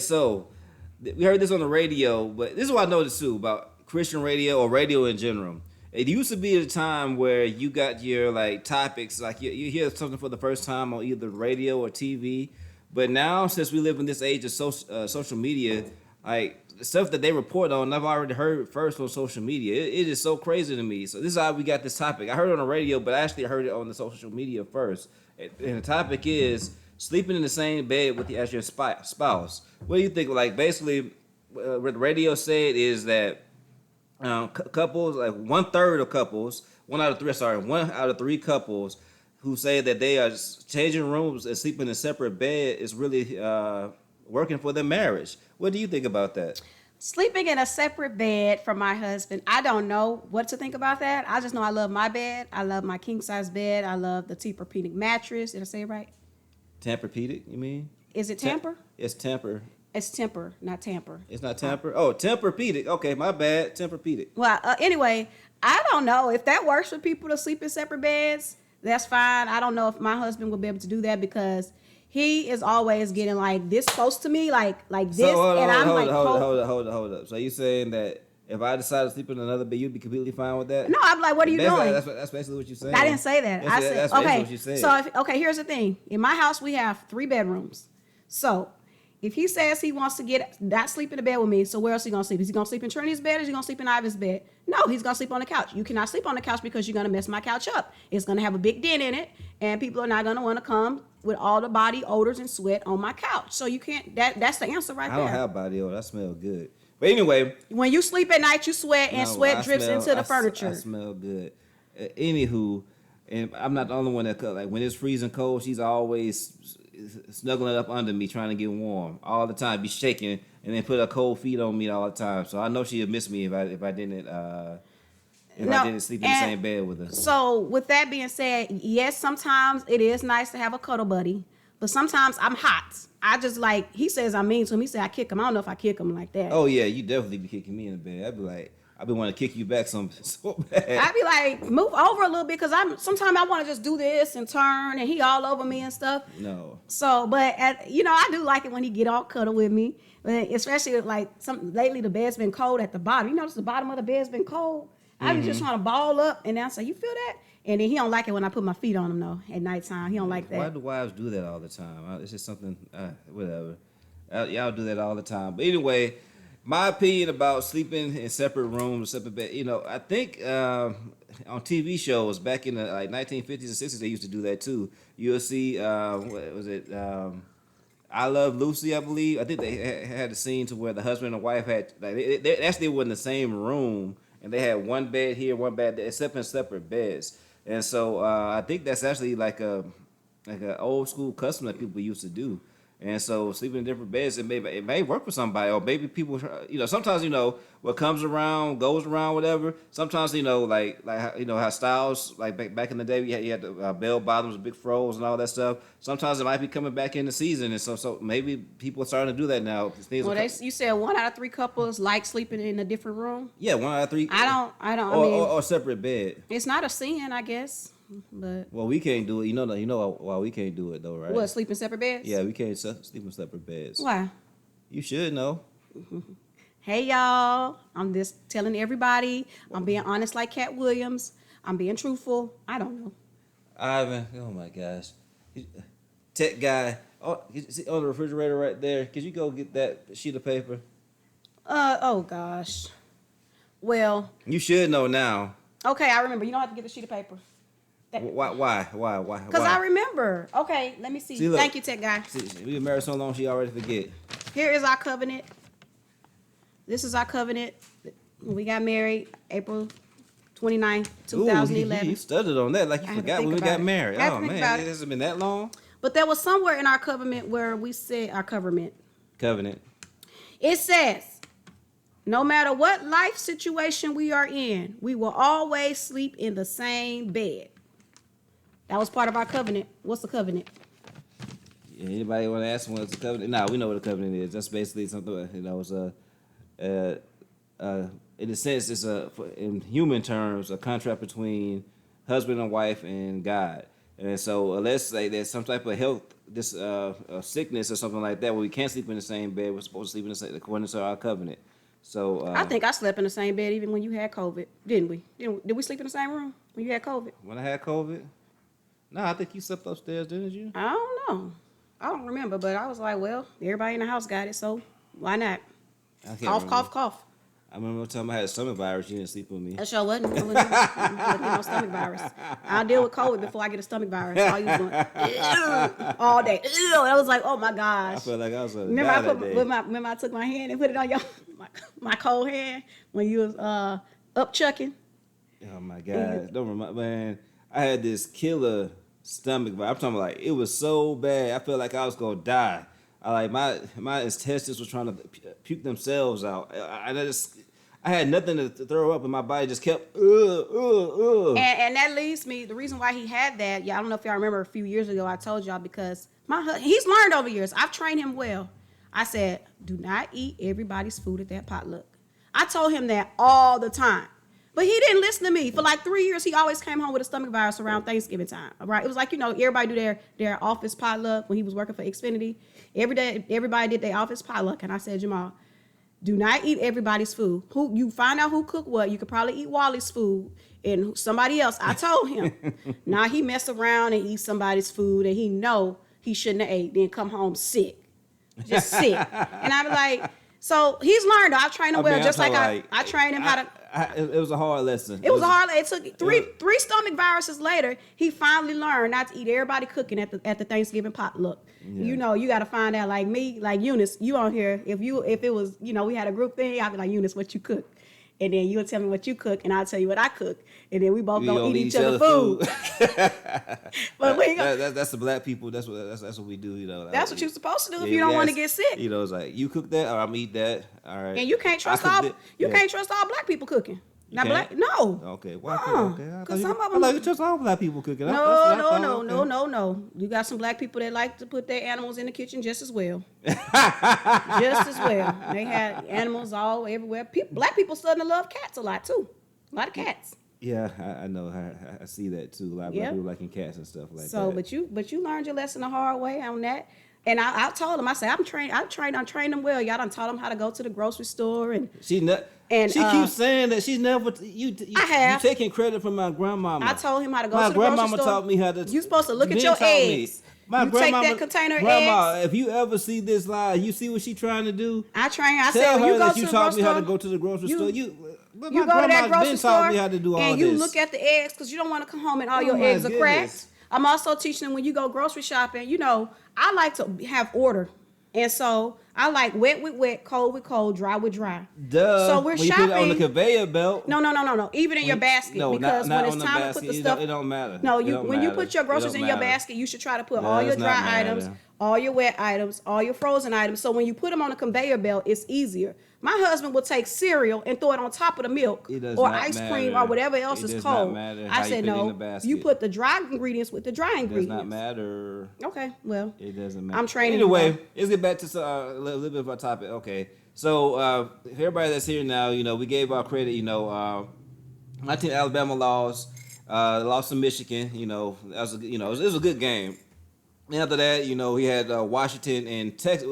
we heard this on the radio, but this is what I noticed too about Christian radio or radio in general. It used to be a time where you got your like topics, like you hear something for the first time on either radio or TV. But now, since we live in this age of social media, like the stuff that they report on, I've already heard first on social media. It is so crazy to me. So this is how we got this topic. I heard it on the radio, but I actually heard it on the social media first. And the topic is sleeping in the same bed as your spouse. What do you think? Like basically, what the radio said is that couples, like 1/3 of couples, 1 out of 3 couples who say that they are changing rooms and sleeping in a separate bed is really working for their marriage. What do you think about that? Sleeping in a separate bed from my husband, I don't know what to think about that. I just know I love my bed. I love my king size bed. I love the Tempur-Pedic mattress. Did I say it right? Tempur-Pedic, you mean? Is it Tamper? It's Tempur. It's Temper, not Tamper. It's not Tamper? Oh, Tempur-Pedic. Okay, my bad. Tempur-Pedic. Well, anyway, I don't know if that works for people to sleep in separate beds. That's fine. I don't know if my husband will be able to do that because he is always getting like this close to me, like this, so and I'm like, hold up. So you saying that if I decide to sleep in another bed, you'd be completely fine with that? No, I'm like, what are you doing? That's basically what you're saying. I didn't say that. I said, that's okay. what you said. So, here's the thing. In my house, we have 3 bedrooms. So, If he says he wants to not sleep in the bed with me, so where else is he gonna sleep? Is he gonna sleep in Trinity's bed or is he gonna sleep in Ivan's bed? No, he's gonna sleep on the couch. You cannot sleep on the couch because you're gonna mess my couch up. It's gonna have a big dent in it, and people are not gonna want to come with all the body odors and sweat on my couch. So you can't. That's the answer right I there. don't have body odor. I smell good. But anyway, When you sleep at night, you sweat and no, sweat I drips smell- into the I furniture. smell good. Anywho, and I'm not the only one that like when it's freezing cold, she's always snuggling up under me trying to get warm all the time, be shaking and then put her cold feet on me all the time. So I know she'd miss me if I didn't I didn't sleep in the same bed with her. So with that being said, yes, sometimes it is nice to have a cuddle buddy, but sometimes I'm hot. I just like, he says I'm mean to him. He said I kick him. I don't know if I kick him like that. Oh yeah, you definitely be kicking me in the bed. I'd be like, I've been wanting to kick you back so bad. I'd be like, move over a little bit because sometimes I want to just do this and turn and he all over me and stuff. No. So, but I do like it when he get all cuddle with me, but especially like lately the bed's been cold at the bottom. You notice the bottom of the bed's been cold. I be just trying to ball up and then I say, you feel that? And then he don't like it when I put my feet on him though at nighttime. He don't like that. Why do wives do that all the time? It's just something, whatever. Y'all do that all the time. But anyway, my opinion about sleeping in separate rooms, separate bed. I think on TV shows back in the 1950s and 60s, they used to do that too. You'll see, what was it? I Love Lucy, I believe. I think they had a scene to where the husband and wife had they actually were in the same room and they had one bed here, one bed there, except in separate beds. And so I think that's actually like an old school custom that people used to do. And so sleeping in different beds, it may work for somebody, or maybe people, sometimes what comes around goes around, whatever. Sometimes like how styles like back in the day you had the bell bottoms, big froze, and all that stuff. Sometimes it might be coming back in the season, and so maybe people are starting to do that now. You said 1 out of 3 couples like sleeping in a different room. Yeah, 1 out of 3. I don't. Or separate bed. It's not a sin, I guess. But Well, we can't do it. You know why we can't do it though, right? what, sleep in separate beds? Yeah, we can't sleep in separate beds. Why? You should know. Hey y'all, I'm just telling everybody. I'm being honest like Cat Williams. I'm being truthful. I don't know. Ivan, oh my gosh, tech guy. Oh, see on the refrigerator right there. Could you go get that sheet of paper? Oh gosh. Well, You should know now. okay, I remember. You don't have to get the sheet of paper. Why? Because I remember. Okay, let me see. See, look. Thank you, tech guy. See, we been married so long, she already forget. Here is our covenant. This is our covenant. We got married April 29th, 2011. Ooh, you studied on that like you I had to forgot think when we about got it. married. I had to Oh think man, about it it. hasn't been that long. But there was somewhere in our covenant where we said our covenant. Covenant. It says, no matter what life situation we are in, we will always sleep in the same bed. That was part of our covenant. What's the covenant? Anybody want to ask what's the covenant? Nah, we know what a covenant is. That's basically something. It's in a sense, it's in human terms a contract between husband and wife and God. And so let's say there's some type of health, sickness or something like that, where we can't sleep in the same bed. We're supposed to sleep in the same, according to our covenant. So I think I slept in the same bed even when you had COVID, didn't we? Did we sleep in the same room when you had COVID? when I had COVID, no, I think you slept upstairs, didn't you? I don't know. I don't remember, but I was like, well, everybody in the house got it, so why not? I can't Cough, remember. cough, cough. I remember one time I had a stomach virus. You didn't sleep with me. That sure wasn't. I wasn't get no stomach virus. I'll deal with COVID before I get a stomach virus. All you was doing all day. I was like, oh my I gosh. felt like I was a Remember guy I that day. remember I took my hand and put it on my cold hand when you was up chucking. Oh my God! Don't remind, man. I had this killer stomach virus. I'm talking like it was so bad. I felt like I was gonna die. My intestines were trying to puke themselves out. I had nothing to throw up, and my body just kept. And that leads me, the reason why he had that, I don't know if y'all remember a few years ago, I told y'all, because he's learned over years. I've trained him well. I said, do not eat everybody's food at that potluck. I told him that all the time. But he didn't listen to me. For like 3 years, he always came home with a stomach virus around Thanksgiving time. Right? It was like, everybody do their office potluck when he was working for Xfinity. Every day, everybody did their office potluck. And I said, Jamal, do not eat everybody's food. You find out who cooked what. You could probably eat Wally's food and somebody else. I told him. Now he mess around and eat somebody's food and he know he shouldn't have ate, then come home sick. just sit. And I be like, so he's learned. I've trained him I well, mean, just I'm like talking I trained him how to. It was a hard lesson. It was hard. It took three stomach viruses later. He finally learned not to eat everybody cooking at the Thanksgiving potluck. Yeah. You know, you got to find out. Like me, like Eunice, you on here. If it was, we had a group thing, I'd be like, Eunice, what you cook? And then you'll tell me what you cook, and I'll tell you what I cook, and then we both don't eat each other food. But that's the black people. That's what we do. That's what you're supposed to do if you don't want to get sick. It's like you cook that, or I'm eat that. All right. And you can't trust can't trust all black people cooking. Not can't? black? No. Okay. Why? Okay. Because some of them. I thought you trust all black people cooking. No. You got some black people that like to put their animals in the kitchen just as well. Just as well. They had animals all everywhere. Black people starting to love cats a lot too. A lot of cats. Yeah, I know. I see that too. A lot of black people liking cats and stuff like that. So, but you learned your lesson the hard way on that. And I told him, I said, I trained them well. Y'all done taught them how to go to the grocery store and she keeps saying that she's never you taking credit from my grandmama. I told him how to go to the grocery store. My grandmama taught me how to. You supposed to look at your eggs. You take that container of eggs. If you ever see this live, you see what she trying to do. I tell said, her when you go that to you the taught grocery me how store, to go to the grocery store. You go to that grocery store me how to do all and you this. look at the eggs because you don't want to come home and all your eggs are cracked. I'm also teaching them when you go grocery shopping, I like to have order. And so I like wet with wet, cold with cold, dry with dry. Duh. So we're when shopping. You put it on the conveyor belt. No. Even in your basket. Because when it's time to put the stuff. It don't matter. No, when you put your groceries in your basket, you should try to put all your dry items, all your wet items, all your frozen items. So when you put them on a conveyor belt, it's easier. My husband will take cereal and throw it on top of the milk or ice cream or whatever else is cold. I said, no, you put the dry ingredients with the dry ingredients. It does not matter. Okay, well. It doesn't matter. I'm training Anyway, let's get back to a little bit of our topic. Okay, so everybody that's here now, we gave our credit. My team, Alabama, lost to Michigan. That was it was a good game. And after that, we had Washington and Texas,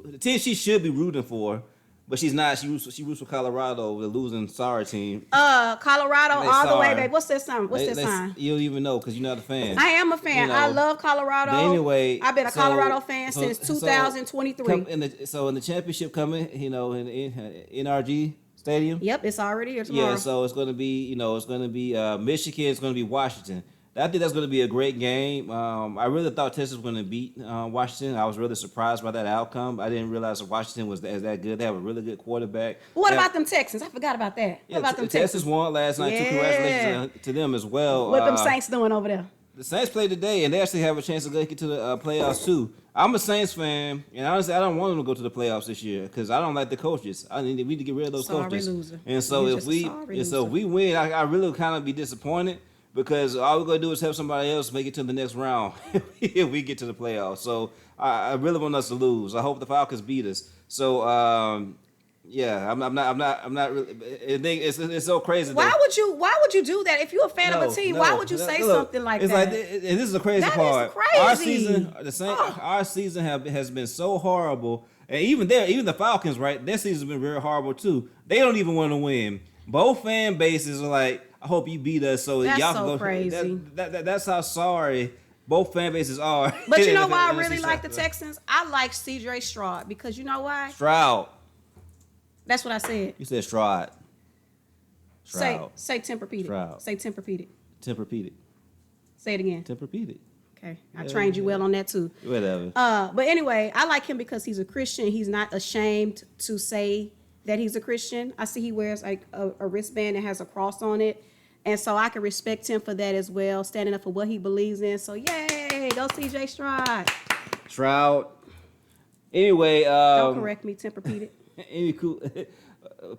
the team she should be rooting for. But she's not. She roots for Colorado, the losing sorry team. Colorado all the way, babe. What's that sign? Sign? You don't even know because you're not a fan. I am a fan. I love Colorado. But anyway, I've been a Colorado fan since 2023. In the championship coming, in NRG Stadium. Yep, it's already here tomorrow. Yeah, so it's going to be, Michigan. It's going to be Washington. I think that's going to be a great game. I really thought Texas was going to beat Washington. I was really surprised by that outcome. I didn't realize that Washington was that good. They have a really good quarterback. What about them Texans? I forgot about that. What about them Texans? Texas won last night. Yeah. Congratulations to them as well. What them Saints doing over there? The Saints play today, and they actually have a chance to get to the playoffs too. I'm a Saints fan, and honestly, I don't want them to go to the playoffs this year because I don't like the coaches. We need to get rid of those coaches. Loser. And so if we win, I really kind of be disappointed. Because all we're going to do is have somebody else make it to the next round if we get to the playoffs. So I really want us to lose. I hope the Falcons beat us. So yeah, I'm not really. It's so crazy. Why would you do that if you're a fan of a team? Why would you say something like it's that? It's like this is the crazy part. Crazy. Our season has been so horrible, and even the Falcons, right? Their season's been very horrible too. They don't even want to win. Both fan bases are like, I hope you beat us so that's y'all so can go. Crazy. That's how sorry both fan bases are. But you know why I really like the Texans? I like C.J. Stroud because you know why? Stroud. That's what I said. You said Stroud. Say Tempur-Pedic. Stroud. Say Tempur-Pedic. Tempur-Pedic. Say it again. Tempur-Pedic. Okay, I trained you well on that too. Whatever. But anyway, I like him because he's a Christian. He's not ashamed to say that he's a Christian. I see he wears like a wristband that has a cross on it. And so I can respect him for that as well, standing up for what he believes in. So yay, go CJ Stroud. Anyway. Don't correct me, Tempur-Pedic.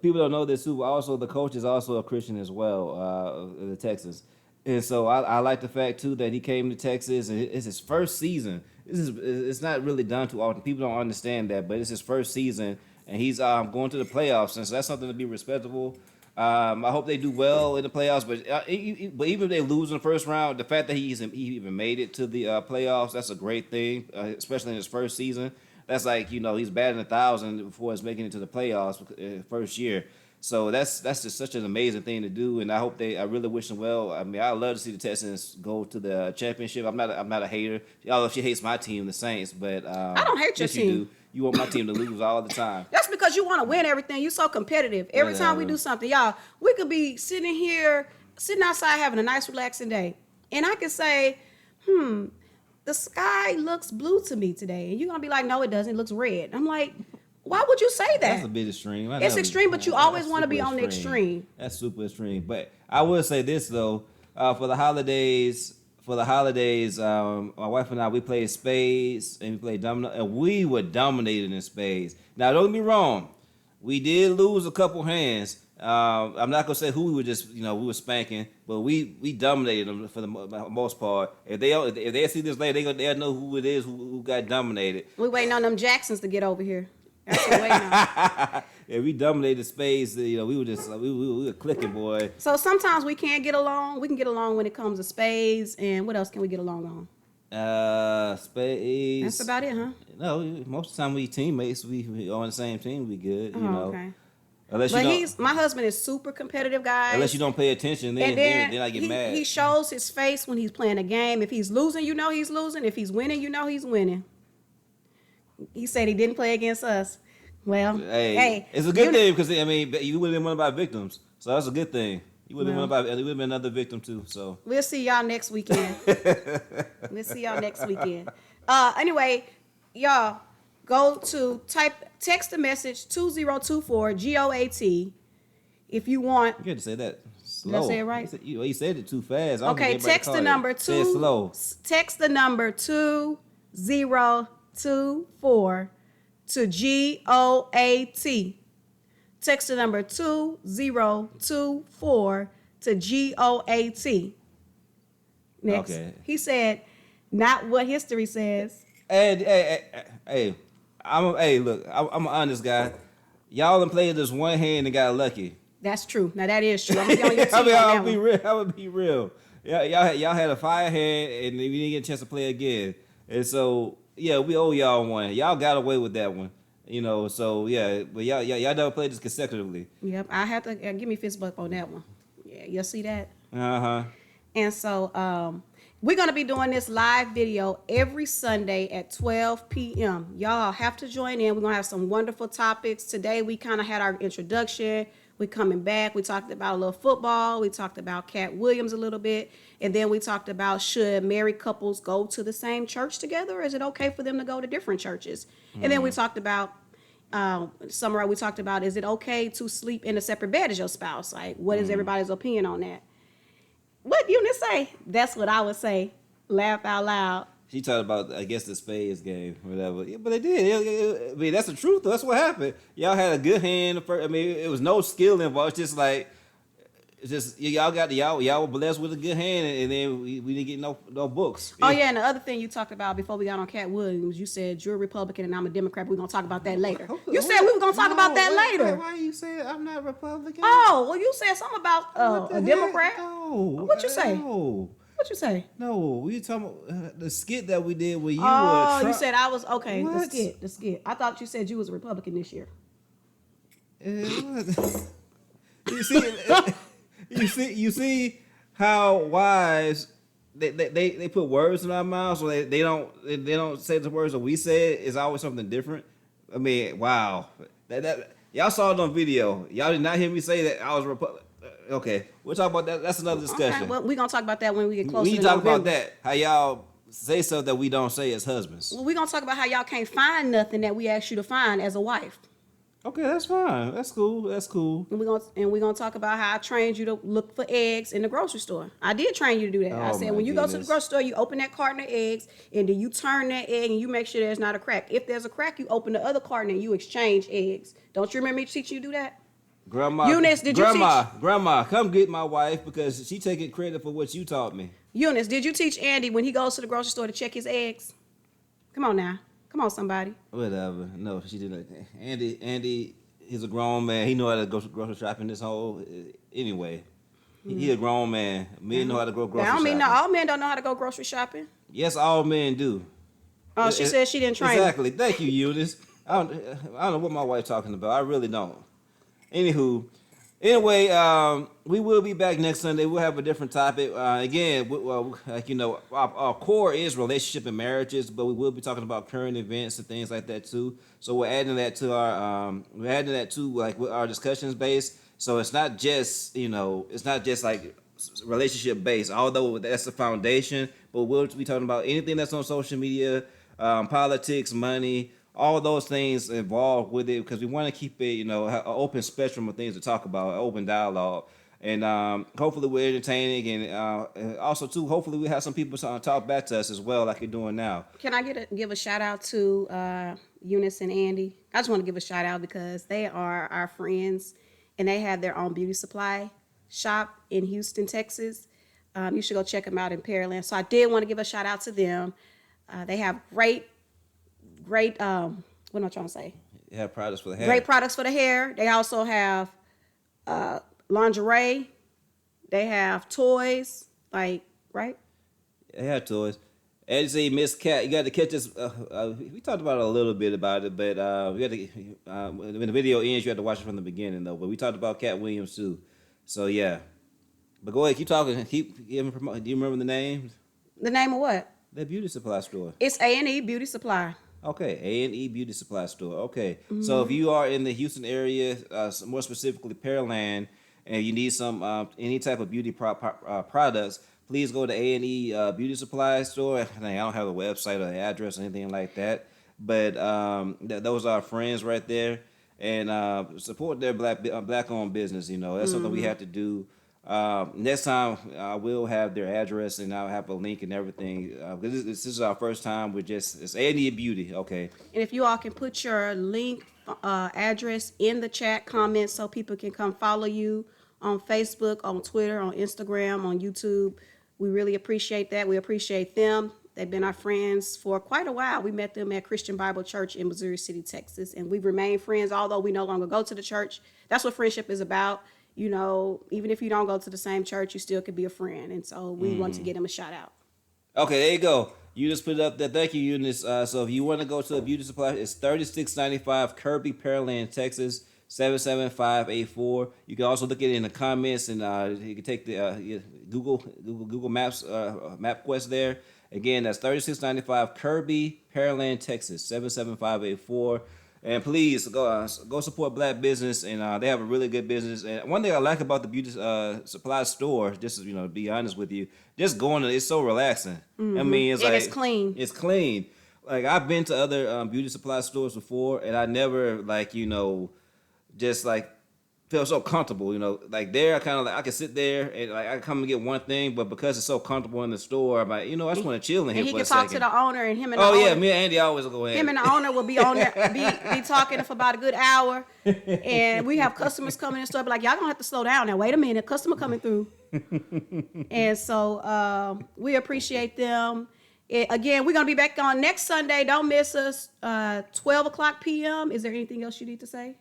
People don't know this too, but also the coach is also a Christian as well, the Texans. And so I like the fact too that he came to Texas and it's his first season. It's not really done too often. People don't understand that, but it's his first season. And he's going to the playoffs, and so that's something to be respectable. I hope they do well in the playoffs, but even if they lose in the first round, the fact that he even made it to the playoffs, that's a great thing, especially in his first season. That's like, he's batting 1,000 before he's making it to the playoffs first year. So that's just such an amazing thing to do, and I really wish him well. I mean, I love to see the Texans go to the championship. I'm not a hater, although she hates my team, the Saints, but I don't hate your team. You want my team to lose all the time. That's because you want to win everything. You're so competitive. Every time we Whatever. do something, y'all, we could be sitting outside having a nice, relaxing day. And I could say, the sky looks blue to me today. And you're going to be like, no, it doesn't. It looks red. I'm like, why would you say that? That's a bit extreme. It's extreme, but you always That's want to be super on the extreme. That's super extreme. But I will say this though, for the holidays, my wife and I, we played spades and we played domino, and we were dominating in spades. Now, don't get me wrong, we did lose a couple hands. I'm not gonna say who we were just, we were spanking, but we dominated them for the most part. If they see this later, they'll know who it is who got dominated. We waiting on them Jacksons to get over here. That's what we're waiting on. Yeah, we dominated spades. We were just we were clicking, boy. So sometimes we can't get along. We can get along when it comes to spades. And what else can we get along on? Spades. That's about it, huh? No, most of the time we teammates. We on the same team. We good. Oh, You know. okay. Unless But you don't, my husband is super competitive, guys. unless you don't pay attention, And then I get mad. He shows his face when he's playing a game. If he's losing, you know he's losing. If he's winning, you know he's winning. He said he didn't play against us. Well, hey, it's a good thing because you would have been one of our victims, so that's a good thing. You would have been another victim too. So we'll see y'all next weekend. Anyway, y'all go to text the message 2024 GOAT if you want. you had to say that slow. Did I say it right? You said it too fast. I don't Okay, think everybody text the caught it. number Say it slow. Text the number 2024 to GOAT. Text the number 2024 to GOAT. Next. Okay. He said, not what history says. Hey, look, I'm an honest guy. Y'all done played this one hand and got lucky. That's true. Now that is true. I'm gonna be on your team on I'll that be one. real. I would be real. Y'all had a fire hand and we didn't get a chance to play again. And so we owe y'all one. Y'all got away with that one. So but y'all never played this consecutively. Yep, I have to give me fist bump on that one. Yeah, you'll see that. Uh-huh. And so we're going to be doing this live video every Sunday at 12 p.m. Y'all have to join in. We're going to have some wonderful topics. Today we kind of had our introduction. We're coming back. We talked about a little football. We talked about Cat Williams a little bit. And then we talked about should married couples go to the same church together, or is it okay for them to go to different churches? And then we talked about we talked about, is it okay to sleep in a separate bed as your spouse? Like, what is everybody's opinion on that? What Eunice say? That's what I would say. Laugh out loud. She talked about, I guess, the spades game or whatever. Yeah, but they did. I mean, that's the truth. That's what happened. Y'all had a good hand. It was no skill involved. It's just like, y'all were blessed with a good hand, and then we didn't get no books. Oh yeah, and the other thing you talked about before we got on Cat Williams, you said you're a Republican and I'm a Democrat. We're gonna talk about that later. You said we were gonna talk about that later. Why you saying I'm not Republican? Oh, well, you said something about What the a heck? Democrat. No. What you say? No. What you say? No, we talking about the skit that we did with you. Oh, Trump. you said I was okay. What? The skit. I thought you said you was a Republican this year. You see, you see how wise they put words in our mouths, so they don't say the words that we said. It's always something different. I mean, wow, that y'all saw it on video. Y'all did not hear me say that I was Republican. Okay, we'll talk about that. That's another discussion. Okay, well, we're gonna talk about that when we get closer. We to talk about November. that. How y'all say stuff that we don't say as husbands. Well, we're gonna talk about how y'all can't find nothing that we asked you to find as a wife. Okay, that's fine. That's cool. That's cool. And we're gonna talk about how I trained you to look for eggs in the grocery store. I did train you to do that. I Oh, said my when you go to the goodness. grocery store, you open that carton of eggs and then you turn that egg and you make sure there's not a crack. If there's a crack, you open the other carton and you exchange eggs. Don't you remember me teaching you to do that? Grandma, Eunice, did you Grandma, come get my wife because she taking credit for what you taught me. Eunice, did you teach Andy when he goes to the grocery store to check his eggs? Come on now. Come on, somebody. Whatever. No, she didn't. Andy, he's a grown man. He know how to go grocery shopping. This whole anyway. He a grown man. Men know how to go grocery I don't mean shopping. no, all men don't know how to go grocery shopping. Yes, all men do. Oh, she said she didn't train. Exactly. Thank you, Eunice. I don't know what my wife's talking about. I really don't. Anywho, Anyway, we will be back next Sunday. We'll have a different topic. Again, like you know, our core is relationship and marriages, but we will be talking about current events and things like that too. So we're adding that to like with our discussions base. So it's not just it's not just like relationship based, although that's the foundation. But we'll be talking about anything that's on social media, politics, money, all those things involved with it, because we want to keep it, an open spectrum of things to talk about, an open dialogue, and hopefully we're entertaining, and also too, hopefully we have some people talk back to us as well, like you're doing now. Can I give a shout out to Eunice and Andy? I just want to give a shout out because they are our friends, and they have their own beauty supply shop in Houston, Texas. You should go check them out in Pearland. So I did want to give a shout out to them. They have great, what am I trying to say? They have products for the hair. Great products for the hair. They also have lingerie. They have toys, right? They have toys. As you say, Miss Cat, you got to catch us. We talked about it a little bit about it, but we got to. When the video ends, you have to watch it from the beginning, though. But we talked about Cat Williams too. So yeah. But go ahead, keep talking. Keep giving. Do you remember the name? The name of what? The beauty supply store. It's A&E Beauty Supply. Okay, A&E Beauty Supply Store. Okay, so if you are in the Houston area, more specifically Pearland, and you need some any type of beauty products, please go to A&E Beauty Supply Store. I don't have a website or address or anything like that, but those are our friends right there, and support their black-owned business. That's something we have to do. Next time I will have their address and I'll have a link and everything. This is our first time. It's A&E Beauty, okay. And if you all can put your link address in the chat comments so people can come follow you on Facebook, on Twitter, on Instagram, on YouTube, we really appreciate that. We appreciate them. They've been our friends for quite a while. We met them at Christian Bible Church in Missouri City, Texas, and we've remained friends although we no longer go to the church. That's what friendship is about. Even if you don't go to the same church, you still could be a friend. And so we want to get him a shout out. Okay, there you go. You just put it up there. Thank you, Eunice. So if you want to go to a beauty supply, it's 3695 Kirby, Pearland, Texas, 77584. You can also look at it in the comments, and you can take the Google Maps MapQuest there. Again, that's 3695 Kirby, Pearland, Texas, 77584. And please go support black business, and they have a really good business. And one thing I like about the beauty supply store, just to be honest with you, just going to it's so relaxing. Mm-hmm. I mean, it's clean. It's clean. Like I've been to other beauty supply stores before, and I never just feel so comfortable. Like there, I kind of I can sit there and I come and get one thing, but because it's so comfortable in the store, I'm like, I just want to chill in here for a second. And he can talk to the owner, and him and the owner. Oh yeah, me and Andy always go ahead. Him and the owner will be on there, be talking for about a good hour, and we have customers coming in the store, be like, y'all gonna have to slow down now. Wait a minute, customer coming through. And so we appreciate them. Again, we're gonna be back on next Sunday. Don't miss us. 12:00 p.m. Is there anything else you need to say?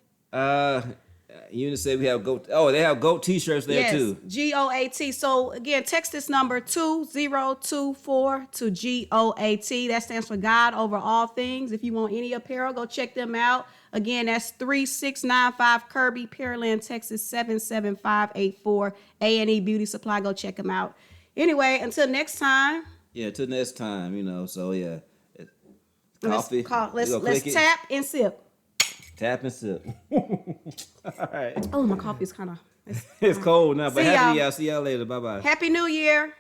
Eunice said we have GOAT. Oh, they have GOAT t-shirts there too. GOAT. So again, text this number 2024 to GOAT. That stands for God Over All Things. If you want any apparel, go check them out. Again, that's 3695 Kirby, Pearland, Texas 77584. A&E Beauty Supply. Go check them out. Anyway, until next time. Yeah, until next time. So yeah. Coffee. Let's tap and sip. Tap and sip. All right. Oh, my coffee is kind of... It's cold now, but happy y'all. See y'all later. Bye-bye. Happy New Year.